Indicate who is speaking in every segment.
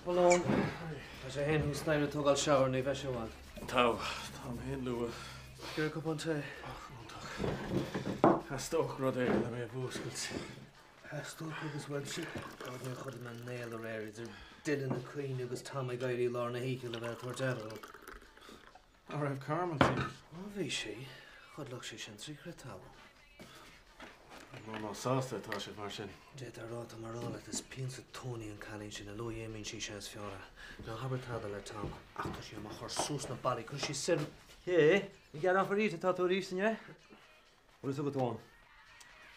Speaker 1: Malone. As a hen who's snared tug al shower ni veshawan.
Speaker 2: Tau, Tom hen lua.
Speaker 1: Gyr cup on te.
Speaker 2: Stoch rodé na me búskils.
Speaker 1: Stoch agus well shit. God me chud man nail the areas. Dylan the Queen agus Tommy Gairi Lorna Heekil about Torjaro.
Speaker 2: Or have Carmel seen.
Speaker 1: Oh, vi she. Chud look she shan secret towel.
Speaker 2: No sauce that Tasha Marshin.
Speaker 1: Jet a rot am all at this pins of Tony and Calling in a low yemin she shas fiora. Now Habert had a Tom. After she ma her sus na bally cause she said,
Speaker 3: "Hey, you get on for eat to reason, yeah? What is it going on?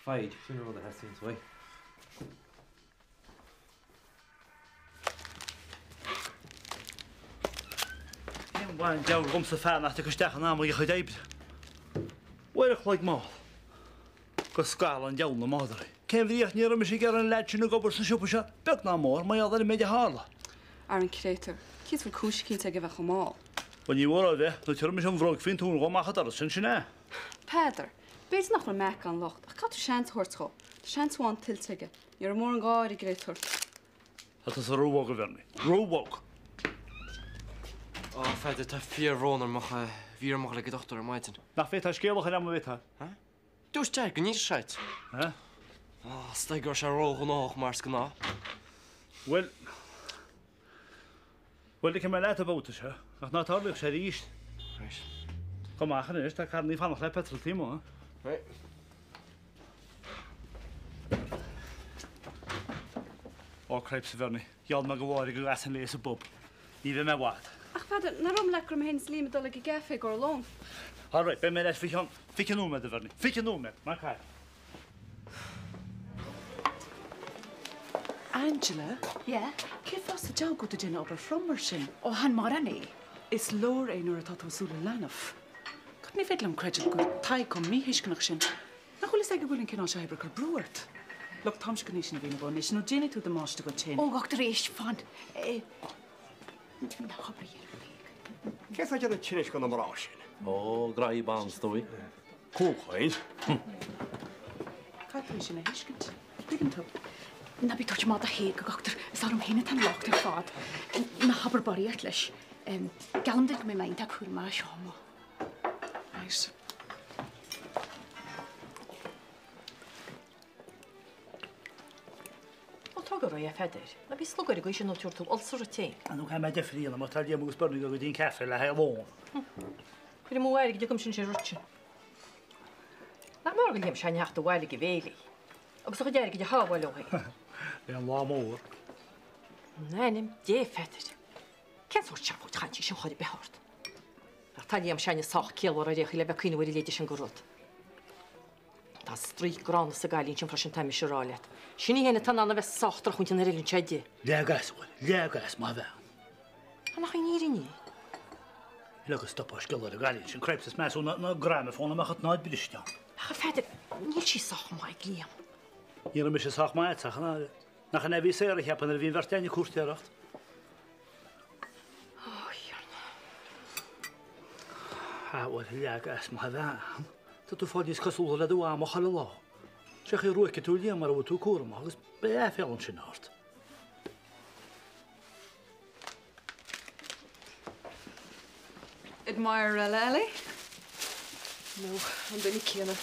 Speaker 3: Fide, you know what that seems way." One down comes the fan after Kostach and I'm you could ape. Where like more? Coscal and down the mother. Came the near me she get and let you know go to shop shop. But no more, my other made a harla.
Speaker 4: Aaron Crater. Kids for kush kids give a chamal.
Speaker 3: When you were there, the terms of rock fin to go macher since
Speaker 4: Peter, base nach for Mac on locht. I got to chance horse ho. Chance one till ticket. You're more guard greater.
Speaker 3: Dat is a roewalk of me. Roewalk.
Speaker 5: Oh, verder te vier wonen mag vier mogelijke dochter meiden.
Speaker 3: Nach weet hij scheel gaan met haar.
Speaker 5: Huh? Doe sterk, niet scheid.
Speaker 3: Huh?
Speaker 5: Oh, steek er zijn rol genoeg, maar skena.
Speaker 3: Well, ik heb mij laten boten, hè. Nog natuurlijk, zei die is. Kom maar, gaan eens. Dat gaat niet van nog lekker petrol team, hoor.
Speaker 5: Nee.
Speaker 3: Oh, krijp ze wel niet. Je had me gewoon gewassen lezen, Bob. Die wil mij wat.
Speaker 4: Ach, vader, waarom lekker om heen slimen dat ik gaffe går along?
Speaker 3: All right, ben mij dat fick je noemen, de vernie. Fick je noemen, maar ga.
Speaker 6: Angela?
Speaker 7: Yeah?
Speaker 6: Kif was de jou goed te op haar frommersin?
Speaker 7: Oh, han marani.
Speaker 6: Is loor een oor dat we zullen lanaf. Kan niet vetlam credit goed. Thai kom mee hisknig sin. Na wil zeggen willen ken ons hybriker broert. Lok Tom's condition binnen woon is no Jenny to the master goed chin.
Speaker 7: Oh, wacht er eens van.
Speaker 8: Kes had je de Chinese kan maar afzien.
Speaker 3: Oh, graai baans, doei.
Speaker 8: Cool, eens.
Speaker 6: Gaat er eens in een hiskend. Begint op.
Speaker 7: Na bi toch maar dat heek gachter. Daarom heen het aan lacht er vaat. Na haber bariatles. Galm denk me mijn tak maar shama.
Speaker 6: Nice.
Speaker 9: Tugor je verder. Maar wie slugger ik je natuurlijk toe als soort ding.
Speaker 3: En ook hij met de vrienden, maar dat je moest burnen go die café la hello.
Speaker 9: Kun je me eigenlijk je komt je rutje. Maar morgen je misschien echt de weilige weli. Ook zeg jij dat je haar wel hoor.
Speaker 3: Ja, maar mooi.
Speaker 9: Nee, je verder. Ken soort chap wat gaat je zo goed behoort. Dat je misschien zaak kiel waar je hele bekende wil je je goed. Dat strik grand segalintje van zijn tijd ralet. Shini hene tan aan de zachter goed in de relin chadje.
Speaker 3: Legas, maar wel.
Speaker 9: En geen hier niet.
Speaker 3: Lekker stop als killer de galintje. Krijpt het maar zo naar gramme van maar het nooit bij de staan.
Speaker 9: Ga verder. Niet je zag mij gliam.
Speaker 3: Hier een beetje zag maar het zag nou. Nach een aviseren ik heb en er weer werd aan je koers terecht.
Speaker 9: Oh ja.
Speaker 3: Ha, wat legas, maar wel. Dat voor die schasol dat doe maar hallo. Zeg je roek het toe maar wat toe koren maar is bij veel onschnaart.
Speaker 4: Admire Lally? No, I'm ben ik kennen.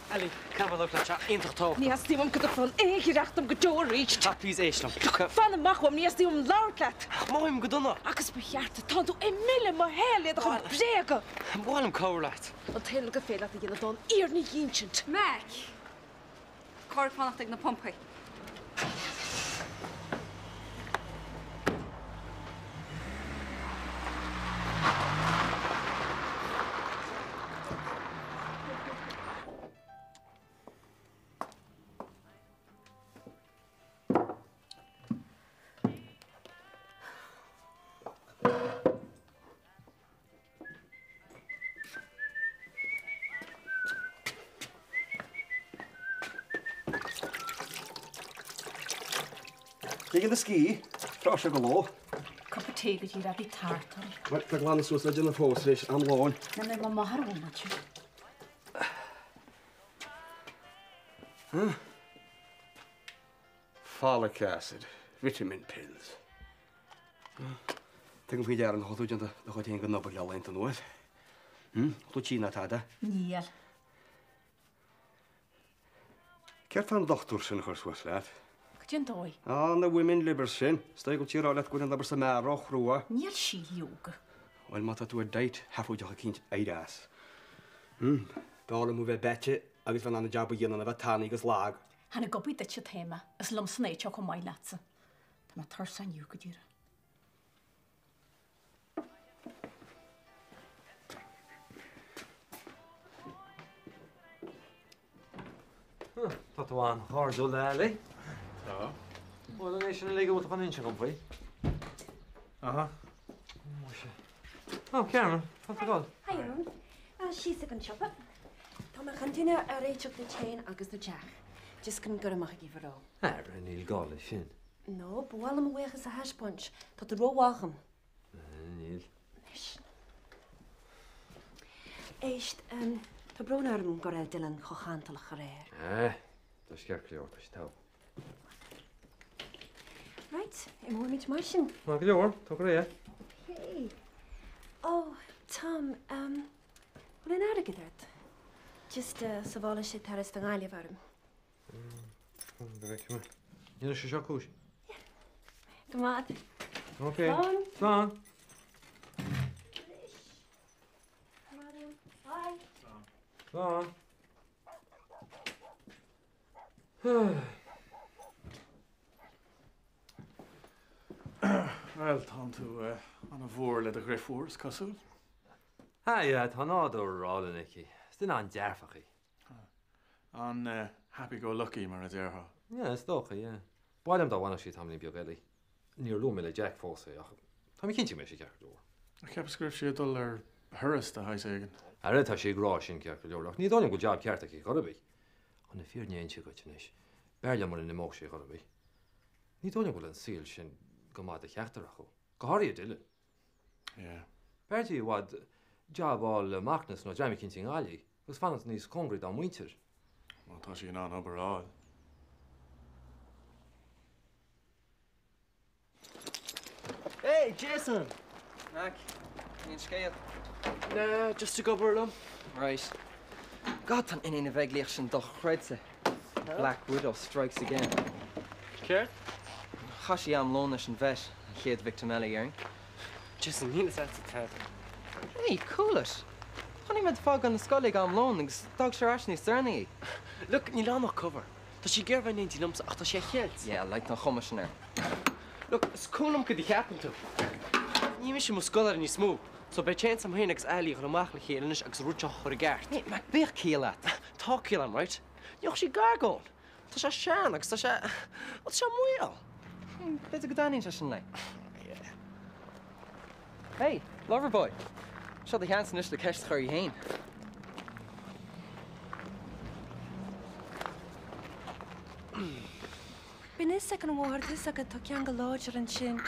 Speaker 5: Ali, kan we ook laten intocht.
Speaker 6: Niet als die om kunt van gerecht om gedoor reached.
Speaker 5: Ja, please, Eeslam.
Speaker 6: Van de mag om niet als die om lauwklet.
Speaker 5: Mooi hem gedaan.
Speaker 6: Akes bejaarde tant o Emile maar heel dat gaan breken.
Speaker 5: Mooi hem kourlaat.
Speaker 6: Dat hele gevoel dat je dan eer niet jintjent.
Speaker 4: Mac! Cork vannacht ik na pompai.
Speaker 8: Taking the ski, Josh go low.
Speaker 7: Cup of tegel i rabi tartar.
Speaker 8: Wat de glan soos dat jy 'n fous is aan loon.
Speaker 7: Na me mamma har omatje.
Speaker 8: Folic acid, vitamin pills. Tegen wie jaren had je dat had je een knopper al in te nooit. Tot je dat hadden.
Speaker 7: Niel.
Speaker 8: Kert van dokter zijn gerswas laat.
Speaker 7: Gjen doi.
Speaker 8: Ah, de women libers zijn. Steek op je al dat kunnen dat maar roch roa.
Speaker 7: Niel schiel joge.
Speaker 8: Wel maar dat we date have je kind eidas. Daarom moet we bedje, als van aan de job beginnen en wat taniges laag.
Speaker 7: Han gobi dat je thema. As lom snei chok om mij latse. Dan ma tar san joge dira.
Speaker 5: Dat was een hard zo lelijk.
Speaker 2: Ja.
Speaker 5: Wel, dan is je een liggen wat van inche op, hè?
Speaker 2: Aha.
Speaker 5: Oh, Cameron, wat er al?
Speaker 10: Hi, Aaron. She's sick and shopper. Tá me cantina a réiteach de chain agus de teach. Just can go amach í bhrá.
Speaker 5: Ar níl gála sin.
Speaker 10: No, bhil am bhuichas a hash punch. Tá de róhácham.
Speaker 5: Níl.
Speaker 10: Éist, tá brnarm go raibh Dylan chochantalach a réir.
Speaker 5: Dat is ceart leor, dat is touw.
Speaker 10: Right, I'm mór mit mar sin.
Speaker 5: Maar leor, toch ré.
Speaker 10: Hey. Oh, Tom, bhfuil an airgad ort. Just sa bhála sé tar an gáile bharm.
Speaker 5: Je is je koers.
Speaker 10: Go mad.
Speaker 5: Oké. Slaan. Slaan.
Speaker 2: Wel, tá tú an a bhór le a greifhúrs cosúil.
Speaker 5: Ja, het hanad o'r all yn eich. Ydyn na'n derfach i.
Speaker 2: An happy-go-lucky mar a dheartha.
Speaker 5: Ja, is toch, ja. Bwaidem da wana si tamlin biogeli. Níor lúm le Jack fósa ach. Tá mi cinnti me si ceach dúr.
Speaker 2: A ceap scrif si dul ar thuras a hais éigen.
Speaker 5: A ryd ha si grá sin ceach dúr ach. Ní dónin go jab ceart ac i chorabí. An na fír níon si go tinis. Berlia mar in na móg si chorabí. Ní dónin go an síl sin gomad a cheachtar achu. Goharí a dilyn.
Speaker 2: Ja.
Speaker 5: Berdi wad job all Magnus no Jamie Kinting Ali. Was fan het nís congrid an winter.
Speaker 2: Well, tá si an overall.
Speaker 11: Hey, Jason! Mac, níl scéad?
Speaker 5: No, just to go burlum.
Speaker 11: Right. God, an in a bheith sin do chreidse. Black Widow strikes again.
Speaker 5: Care?
Speaker 11: Chashi am lónas an bheith, chéad Victor Mellier.
Speaker 5: Jason, níl is at the
Speaker 11: Hey, cool it. Honey med fog an na scolig am lón, agus dag sé asni cerny.
Speaker 5: Look, níl an noch cover. Tá si gerfa nín tí lums ach tá sé chéad.
Speaker 11: Yeah, like na chomasnar.
Speaker 5: Look, is cúnam go dí cheapan tú. Ní mis sem scolar ní smú. So bei chance am héanagus eilí go amach le chéalanis agus rúteach chur a gceart.
Speaker 11: Hey, Mac, bech céalat.
Speaker 5: Tá céalam, right? Níoch si gargón. Tá sé sean agus tá sé... Tá sé muil.
Speaker 11: Beth go danin sin lei. Hey, lover boy. Seo the hansen is le ceist chuir hain.
Speaker 10: Bhín is ag an bhhar is agad tá cean go láidir an sin.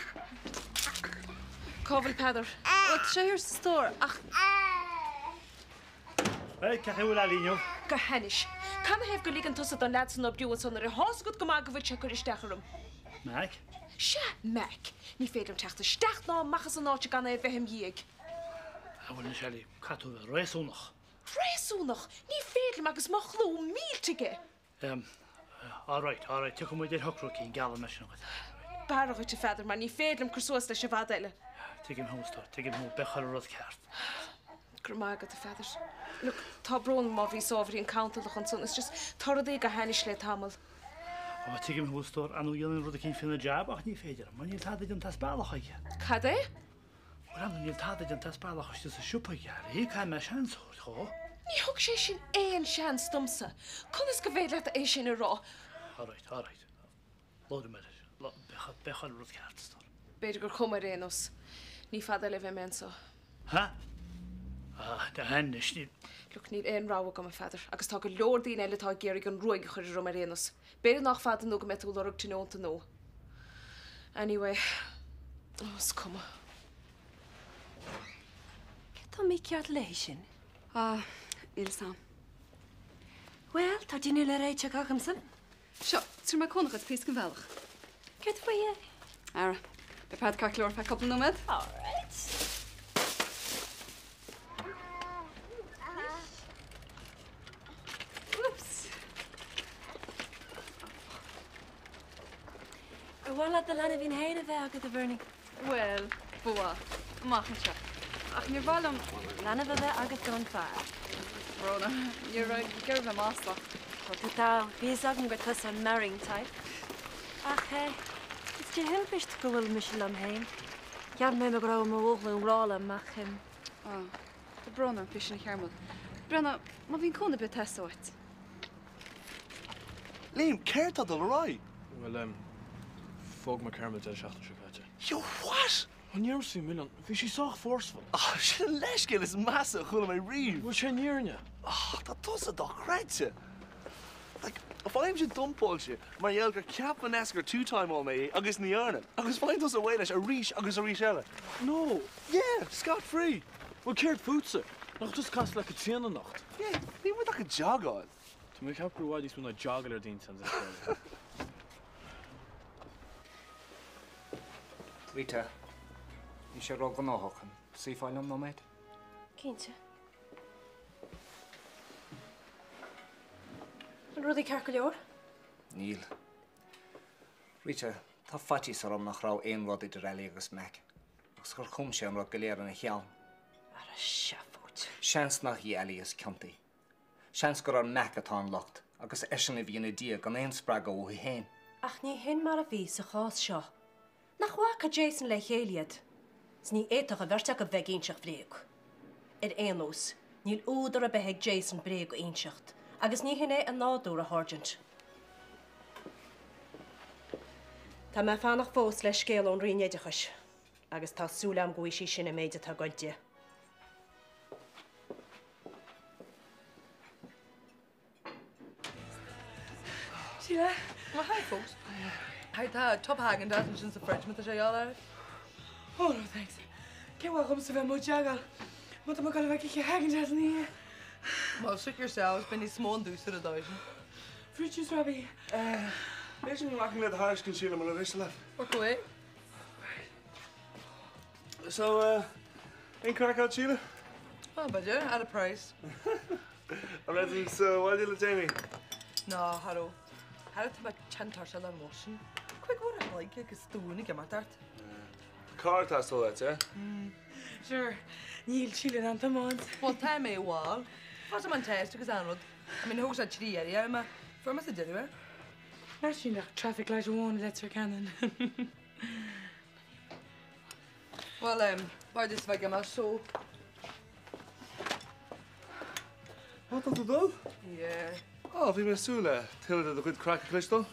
Speaker 4: Cofil Pedder. Wat sé ar sa stór ach
Speaker 3: Hey, cehúil a líneú.
Speaker 4: go henis. Can hef go lígan tusa don lead san obdúin san ar hásgad go mág go bhid se chuir isteachrum.
Speaker 3: Mac?
Speaker 4: Se, Mac. Ní féidir teachta steach ná machchas an áte gan é bheithem díag.
Speaker 3: Hwyl na siali, catw fe, roeswnach.
Speaker 4: Réasúnach, ní féidir agus má chlú míltige.
Speaker 3: All right, ti'n cwmwyd i'r hogrwg i'n gael y mesyn o'n
Speaker 4: Barach te feidir mar ní féidirm cruúas lei se bhdaile.
Speaker 3: Tigim hwstor, tigim hw bechar o'r oedd ceart.
Speaker 4: Gurmágad a feidir. Look, tá brón má bhí sábhrí an countalach an son, is just tarad é go henis le tamil.
Speaker 3: O, tigim hwstor, anw yl yn rwyd cyn ffyn y jab, ach ni ffeidir. Mae'n i'n tadyd yn tasbalach o'i.
Speaker 4: Cad é?
Speaker 3: Wel, am ni'n tadyd yn tasbalach o'i sy'n siwpa gyr. Hi cael mae sians o'r cho.
Speaker 4: Ní thug sé sin éon sean stumsa. Chun is go bhéad le é sin a rá.
Speaker 3: All right. Lod yma, bechar o'r oedd ceart stor.
Speaker 4: Beidir gur chumar réanos. Ní fada le bheith mensa.
Speaker 3: Ha? Da hennis, ni...
Speaker 4: Look, níl éon ráha go a feidir, agus tá go leor daoine eile tá géirigh an ruaig chuir rom réanos. Beidir nach fada nó go metú lorug tinónta nó. Anyway, os cuma.
Speaker 10: Tá mí ceart leiéis sin.
Speaker 4: Il sam.
Speaker 10: Well, tá dine le réite gachamsan?
Speaker 4: Seo, tú me connacht pís go bhealach.
Speaker 10: Get for you.
Speaker 4: Ara, be pad car clór fe couple nomad?
Speaker 10: All right.
Speaker 4: Oops.
Speaker 10: Bhla de lena bhín héine bheith agad a bhirnig.
Speaker 4: Well, bua, machan se. Ach, níor bhlam,
Speaker 10: Lena bheith agad don fear.
Speaker 4: Rona, níor gur bheith másla.
Speaker 10: Tá tá bhís agam gur tus an marrying type. Ach, is de hilbist go bhfuil mis am héin. Cean mé me go raibh mhógla an rála amach him.
Speaker 4: De brona fi sin chearmod. Brenna, má bhín conna be testáit.
Speaker 3: Liam, céirtá dul rá?
Speaker 2: Well, fog my caramel del shaft shakacha.
Speaker 3: You what?
Speaker 2: On your see million, fishy so forceful.
Speaker 3: Oh, shit, Leshkin is massive. Who am I read?
Speaker 2: What's your near you?
Speaker 3: Oh, that does it, dog, right? Like, if I'm just dumb bullshit, my yelker cap and esker 2-time all me, agus ni earnin. Agus find us a way a reach, agus a reach ella.
Speaker 2: No.
Speaker 3: Yeah, scot free.
Speaker 2: Well, cared food, sir. Nog just cast like a 10 a nacht.
Speaker 3: Yeah, ni moet like a jog on.
Speaker 2: To make up why these when I joggle or dean sounds like
Speaker 12: Rita, you should roll on hocken. See if I know no mate.
Speaker 10: Cínte. An rud í cear go leor?
Speaker 12: Neil. Rita, tá fatí sa nach rá ein rud idir eile agus meic. Agus gur chum sé an rud go léir an a cheann.
Speaker 10: Ar a seafút.
Speaker 12: Seans nach í eile is ciantaí. Seans gur an meic atá an locht, agus eisian a bhí na dia gan éon sppraga ó hi héin.
Speaker 10: Ach ní hin mar a bhí sa chás seo. Nach bhacha Jason le chéiliad. S ní éach a bhirteach a bheith éinseach bléag. Éonós, níl údar a betheag Jason bréag go éinseacht, agus ní hinné an nádúr a háirgint. Tá me fánach fós le scéal ón rinéidechas, agus tá súla am gúi sí sin a méide tá goidde.
Speaker 13: Sheila, well, hi, folks. Hi, Dad. Top Hagen Dad since the fridge. Met the jay all out. Oh, no, thanks. Can't welcome to them much jagal. But I'm going to make you Hagen Dad in here. Well, suit yourselves. Been small and do to the dozen. Fruit juice, Robbie.
Speaker 3: Isn't you knocking at the house concealer when I wish left?
Speaker 13: Work away.
Speaker 3: So, ain't crack out, Sheila?
Speaker 13: Oh, but yeah, at a price.
Speaker 3: I'm ready, so why did it, Jamie?
Speaker 13: No, hello. How to make chantar shall and washing. Quick, what I like, because stone, get my tart.
Speaker 3: Car test all that, yeah?
Speaker 13: Sure. Neil, Sheila, and Tamont. What time a wall? What's a man test, because I mean, who's at the area? I'm a from us a dinner.
Speaker 6: Actually, traffic light one, that's her cannon.
Speaker 13: Well, why this if I my soap?
Speaker 3: What does it do?
Speaker 13: Yeah.
Speaker 3: Oh, vi med Sula. Till the good crack crystal.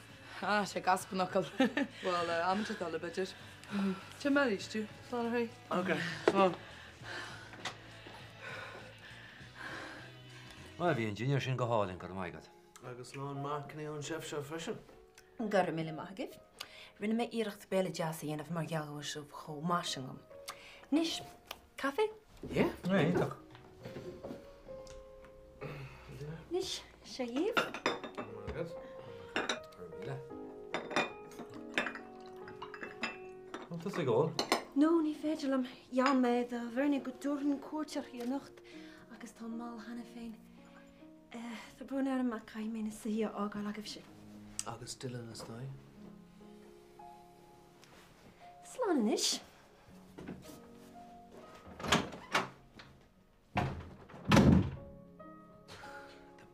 Speaker 13: Ah, she gasp knuckle. Well, I'm just all a bit. Jim married you. Sorry.
Speaker 3: Okay. So.
Speaker 5: Well, vi engineer sin go hálinn go maigad.
Speaker 1: Agus lá marcní an chef seo freisin.
Speaker 10: Gur mille maigih. Rinne me iirecht béle jazz dhéanamh mar gealhas ó cho máisingam. Nis, café?
Speaker 5: Yeah, right, toch.
Speaker 10: Nis, sé díomh?
Speaker 5: Maigad. Armile. Wat is go?
Speaker 10: No, ní féidir am Jan me de bhirna go dúrn cuairteach í nacht agus tá mal hana féin. Tá brún ar mac cai mé na saí ágáil agah sé.
Speaker 1: Agus Dylan is dói.
Speaker 10: Slán is.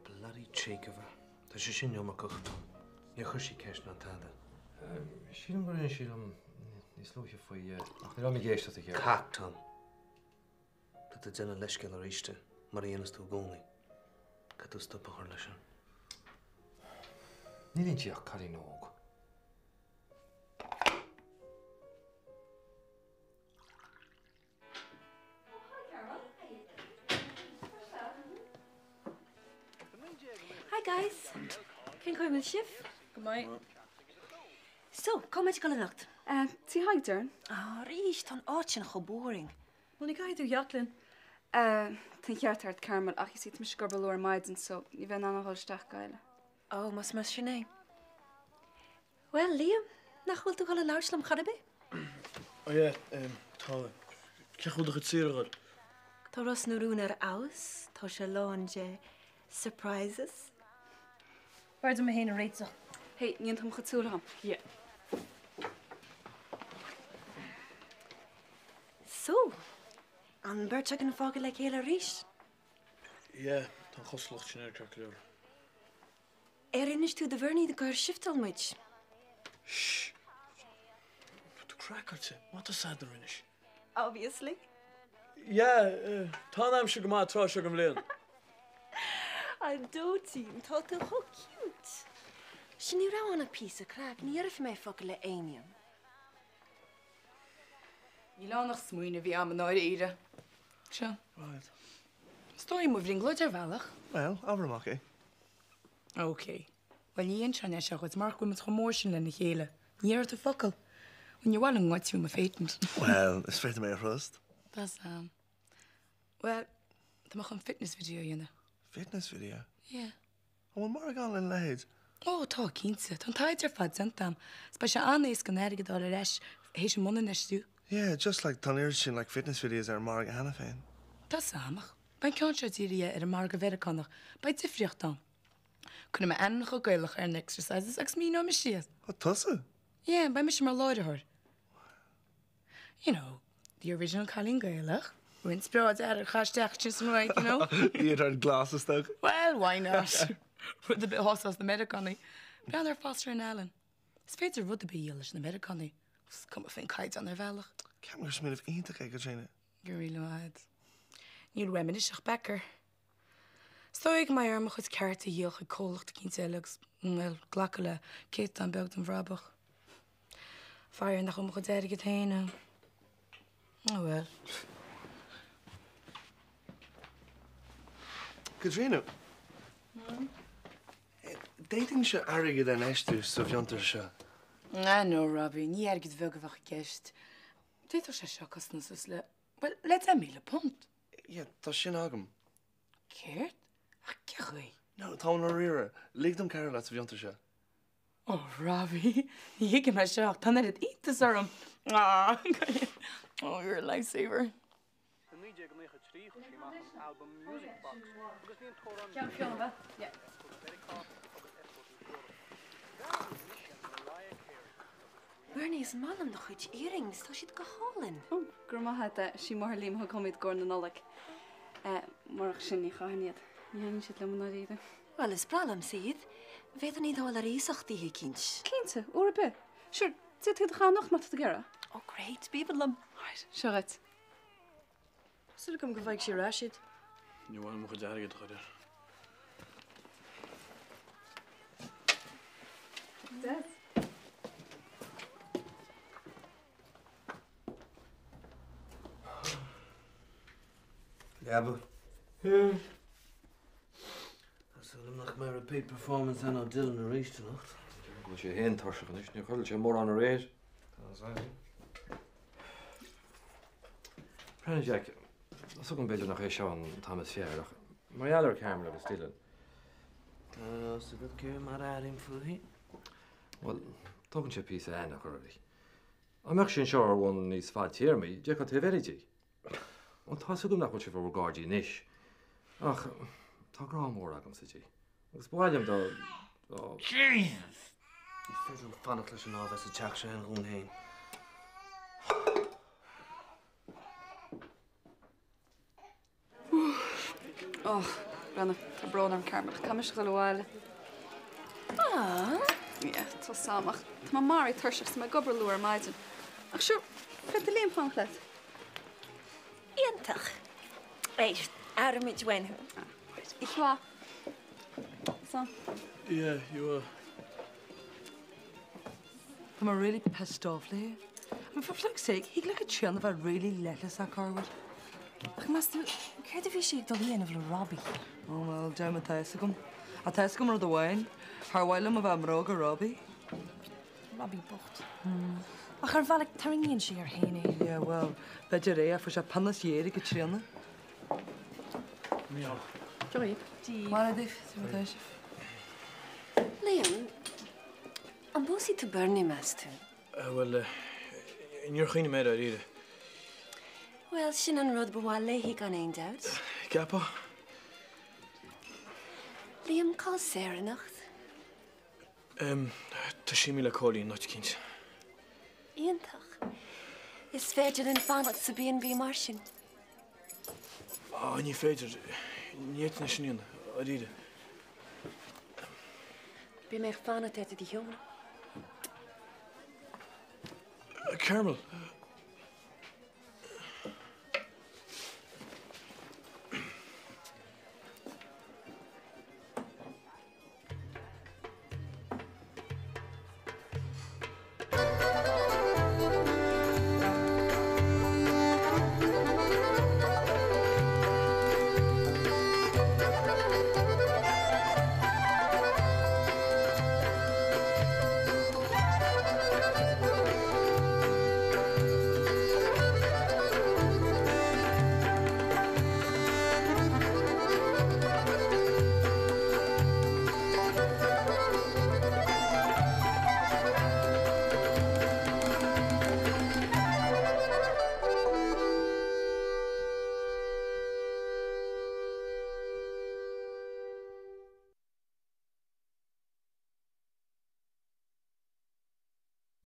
Speaker 1: The bloody cheek of her. Tá sé sin mar cocht. Ní chuir sí ceis na tada.
Speaker 5: Sílam go rin sílam níos lúise faoi ach ní am géiste a chéir.
Speaker 1: Cactan. Tá tá déna leisceil ar ríiste mar dhéanas tú gcónaí. Cadú stoppa chuir leis an.
Speaker 5: Ní líonn tíoch carí nóg.
Speaker 10: Hi guys. Cén chuir me sif?
Speaker 13: Good night.
Speaker 10: So, kom met go nacht.
Speaker 4: Tí haigtar?
Speaker 10: Rís tan áin go boring.
Speaker 13: Well, you guys do Yatlin.
Speaker 4: Tá cheartart Carmel ach is sit me scorbal o'r maidin so ni bheith an holsteach gaile.
Speaker 10: Oh, mas sinné. Well, Liam, nach bhfuil tú gáil láirslam charabe?
Speaker 3: O ie, tá. Cechúdach het síragad.
Speaker 10: Tá ras narún aus, tá se láinte surprises. Waar do me heen reitsach?
Speaker 4: Hey, níon tam chatsúlaham.
Speaker 10: Yeah. So, an Bertach an fága le chéile ríis?
Speaker 3: Ie, tá choslacht sin ceir.
Speaker 10: Inis tú de bhirní de gair siftalmuid.
Speaker 3: Shh. But the crackerte, what is that inis?
Speaker 10: Obviously.
Speaker 3: Yeah, tá am se go má trá se go léon.
Speaker 10: I dótín, tá tú cho cute. Sin ní rá anna pí a crack, ní arif mé fága le ainiam.
Speaker 13: Ní lánach smuoine bhí am an áir ire. Se?
Speaker 3: Right.
Speaker 13: Stóim mu bhrín glóid ar bhealach?
Speaker 1: Well, Avramach, eh?
Speaker 13: OK. Well, níon trena se chuid mar goim chomór sin lena chéile. Níar tú focail. When you're well and what's you my fatent.
Speaker 1: Well, it's fair to me first.
Speaker 13: That's well, the mach fitness video, you know.
Speaker 1: Fitness video?
Speaker 13: Yeah.
Speaker 1: Oh, well, Morgan in Leid.
Speaker 13: Oh, tá kínse. Tá taid ar fad santam. Specia anés gan erige dá leis héis an mona neistú.
Speaker 1: Yeah, just like Tanirchin, like fitness videos are Marga Hannafin.
Speaker 13: Tá samach. Bain ceanseir tíria ar a Marga Veracannach. Bain tifriocht dan. Kunnen me anach go gailach ar an exercises ag mí no me siad.
Speaker 1: What tussa?
Speaker 13: Yeah, bain me mar láide her. You know, the original Colleen Gaelach. We're inspired out of Hashtags, right, you know?
Speaker 1: You had glasses, though?
Speaker 13: Well, why not? With the bit horse as the Mediconi. Down there, Foster and Allen. Spades are would be yellish in the Mediconi. Come a fin kites on their velach.
Speaker 1: Can't we smell of eat a Katrina?
Speaker 13: You're really mad. You'll reminisce Becker. So ik my arm with carrot yield gekolch to Kinselex. Well, Glackele, Kate and Belton Vrabach. Fire nach om gededig het heen. Oh well.
Speaker 1: Katrina. Dating she arige den estu sovjanter she.
Speaker 13: I know, Robbie. Ni erget velge van gekest. Dit was een shakasnus usle. But let's Emile punt.
Speaker 1: Yeah, dat shin agam.
Speaker 13: Keert? Akkerui.
Speaker 1: No, Tom Rira. Lig them Carol at sovjanter she.
Speaker 13: Oh, Robbie. Je kan maar shock. Dan het eten serum. Ah. Oh, you're a lifesaver.
Speaker 10: Bernie's malam nog iets earrings, dat je het geholen.
Speaker 4: Oh, grandma had she more lim ho kom met gorn en alk. Morg sin nie gaan niet. Ja, nie sit lemon rede.
Speaker 10: Wel, is problem sid. Weet er niet al er isach die kindje.
Speaker 4: Kindse, oorbe. Sure, zit het gaan nog met te gera.
Speaker 10: Oh, great, bibelum.
Speaker 4: Right, sure it.
Speaker 10: Zullen ik hem gevaik je Rashid?
Speaker 3: Je wil hem gedaan toch er.
Speaker 4: Dad.
Speaker 1: Ja, but. Yeah. I saw them like my repeat performance and I'll Dylan and Reach tonight.
Speaker 5: Go je heen torsen, is nu goed dat je more on a race. Friend Jack, dat is ook een beetje nog eens aan Thomas Verjaardag. Maar ja, daar kan we stillen.
Speaker 1: Als dat keer maar aan hem voor hier.
Speaker 5: Wel, toch een piece aan nog already. I'm actually sure one needs to hear me. Jack had very. Want hij zou nog wat je voor Gorgie nish. Ach, toch graag more aan ze. Ik spoil hem dan.
Speaker 1: Jesus! Die vis een fannetjes en al, als de Jack zijn gewoon heen.
Speaker 4: Oh, Rana, ta brood am Carmel. Kam is gelwaal. Ah, ja, het was samach. Ma Mari thursdags met gobberloer maiden. Ach, sure, vet de leem van glet.
Speaker 10: Eentag. Echt, adem met wen.
Speaker 4: Ik wa. Zo.
Speaker 3: Yeah, you are.
Speaker 13: I'm really pissed off, Lee. And for fuck's sake, he like a chill if I really let us that car with.
Speaker 10: Ach, mas du, kijk de visje ik dan hier in Robbie.
Speaker 13: Oh, well, down with Tescom. A Tescom or the wine. Haar while of Amroga Robbie.
Speaker 10: Robbie bocht. Ach, val ik taringien sheer heen.
Speaker 13: Yeah, well, bet je rea voor zijn pannas jere getrainnen.
Speaker 7: Joey.
Speaker 13: Mar dih, ti'n
Speaker 14: Liam, an bwys i ty byrnu mas tu?
Speaker 15: Wel, yn yw'r chyn i meddwl rydw.
Speaker 14: Wel, sy'n an roedd bwale hi gan ein dawd.
Speaker 15: Gapo?
Speaker 14: Liam, cael Sarah nacht?
Speaker 15: Ta si mi la coli yn not cynt.
Speaker 14: Iantach. Is fedr yn fanach sa byn fi marsin?
Speaker 15: Ni ffedr, ni et na sy'n rydw.
Speaker 14: Bi me'ch fanach dweud ydi hiwn.
Speaker 15: Carmel,